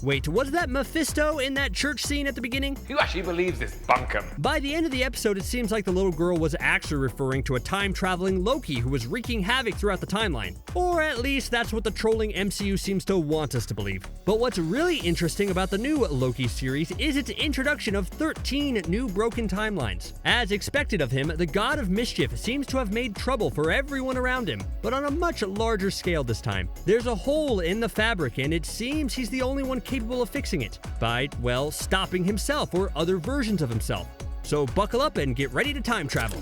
Wait, was that Mephisto in that church scene at the beginning? Who actually believes this bunkum? By the end of the episode, it seems like the little girl was actually referring to a time-traveling Loki who was wreaking havoc throughout the timeline. Or at least that's what the trolling MCU seems to want us to believe. But what's really interesting about the new Loki series is its introduction of 13 new broken timelines. As expected of him, the god of mischief seems to have made trouble for everyone around him, but on a much larger scale this time. There's a hole in the fabric, and it seems he's the only one capable of fixing it by, well, stopping himself or other versions of himself. So buckle up and get ready to time travel.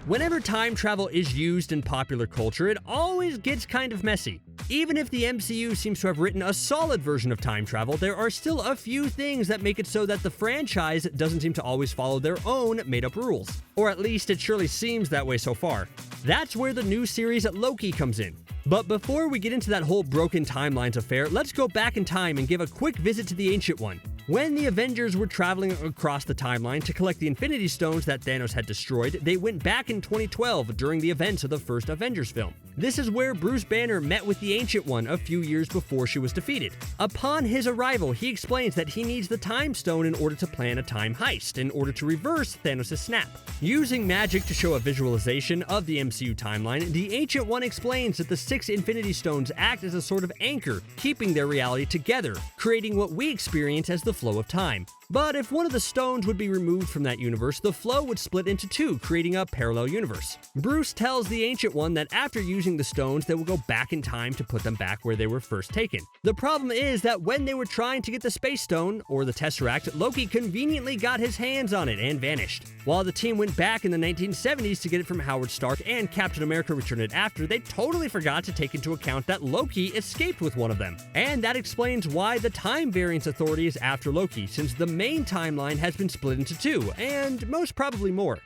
Whenever time travel is used in popular culture, it always gets kind of messy. Even if the MCU seems to have written a solid version of time travel, there are still a few things that make it so that the franchise doesn't seem to always follow their own made-up rules. Or at least it surely seems that way so far. That's where the new series Loki comes in. But before we get into that whole broken timelines affair, let's go back in time and give a quick visit to the Ancient One. When the Avengers were traveling across the timeline to collect the Infinity Stones that Thanos had destroyed, they went back in 2012 during the events of the first Avengers film. This is where Bruce Banner met with the Ancient One a few years before she was defeated. Upon his arrival, he explains that he needs the Time Stone in order to plan a time heist, in order to reverse Thanos' snap. Using magic to show a visualization of the MCU timeline, the Ancient One explains that the 6 Infinity Stones act as a sort of anchor, keeping their reality together, creating what we experience as the flow of time. But if one of the stones would be removed from that universe, the flow would split into 2, creating a parallel universe. Bruce tells the Ancient One that after using the stones, they will go back in time to put them back where they were first taken. The problem is that when they were trying to get the Space Stone, or the Tesseract, Loki conveniently got his hands on it and vanished. While the team went back in the 1970s to get it from Howard Stark and Captain America returned it after, they totally forgot to take into account that Loki escaped with one of them. And that explains why the Time Variance Authority is after Loki, since the main timeline has been split into 2, and most probably more.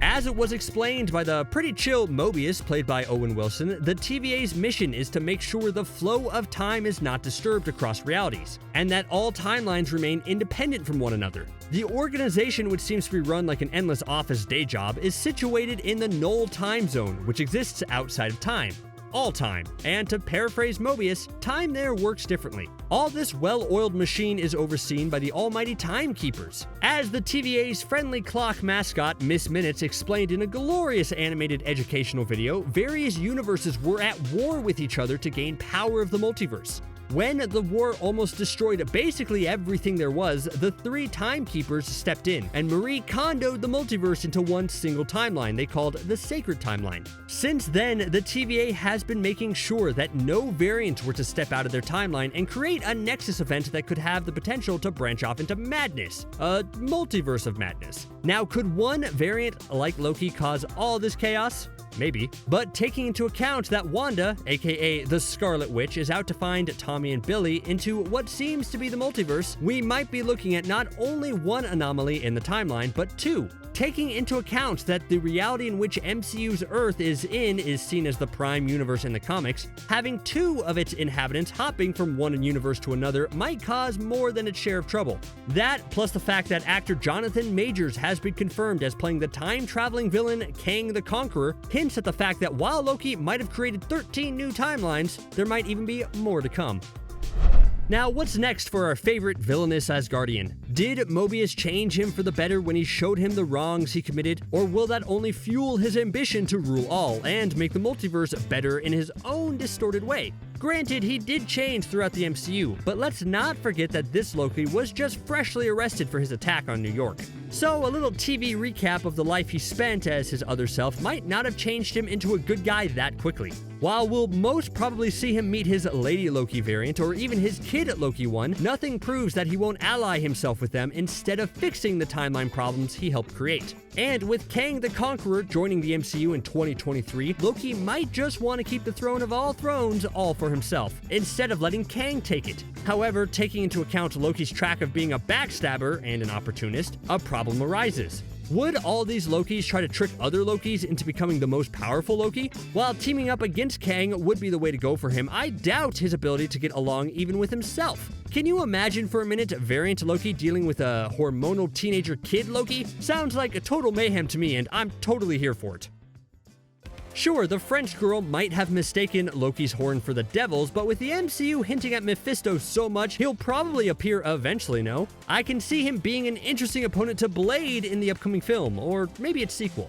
As it was explained by the pretty chill Mobius, played by Owen Wilson, the TVA's mission is to make sure the flow of time is not disturbed across realities, and that all timelines remain independent from one another. The organization, which seems to be run like an endless office day job, is situated in the null time zone, which exists outside of time. All time. And to paraphrase Mobius, time there works differently. All this well-oiled machine is overseen by the almighty timekeepers. As the TVA's friendly clock mascot, Miss Minutes, explained in a glorious animated educational video, various universes were at war with each other to gain power of the multiverse. When the war almost destroyed basically everything there was, the 3 timekeepers stepped in, and Marie Kondoed the multiverse into one single timeline they called the Sacred Timeline. Since then, the TVA has been making sure that no variants were to step out of their timeline and create a Nexus event that could have the potential to branch off into madness, a multiverse of madness. Now, could one variant like Loki cause all this chaos? Maybe. But taking into account that Wanda, aka the Scarlet Witch, is out to find Tommy and Billy into what seems to be the multiverse, we might be looking at not only one anomaly in the timeline, but 2. Taking into account that the reality in which MCU's Earth is in is seen as the prime universe in the comics, having 2 of its inhabitants hopping from one universe to another might cause more than its share of trouble. That, plus the fact that actor Jonathan Majors has been confirmed as playing the time-traveling villain Kang the Conqueror, hints at the fact that while Loki might have created 13 new timelines, there might even be more to come. Now, what's next for our favorite villainous Asgardian? Did Mobius change him for the better when he showed him the wrongs he committed, or will that only fuel his ambition to rule all and make the multiverse better in his own distorted way? Granted, he did change throughout the MCU, but let's not forget that this Loki was just freshly arrested for his attack on New York. So a little TV recap of the life he spent as his other self might not have changed him into a good guy that quickly. While we'll most probably see him meet his Lady Loki variant or even his Kid Loki one, nothing proves that he won't ally himself with them instead of fixing the timeline problems he helped create. And with Kang the Conqueror joining the MCU in 2023, Loki might just want to keep the throne of all thrones all for himself, instead of letting Kang take it. However, taking into account Loki's track of being a backstabber and an opportunist, a problem arises. Would all these Lokis try to trick other Lokis into becoming the most powerful Loki? While teaming up against Kang would be the way to go for him, I doubt his ability to get along even with himself. Can you imagine for a minute variant Loki dealing with a hormonal teenager kid Loki? Sounds like a total mayhem to me, and I'm totally here for it. Sure, the French girl might have mistaken Loki's horn for the devil's, but with the MCU hinting at Mephisto so much, he'll probably appear eventually, no? I can see him being an interesting opponent to Blade in the upcoming film, or maybe its sequel.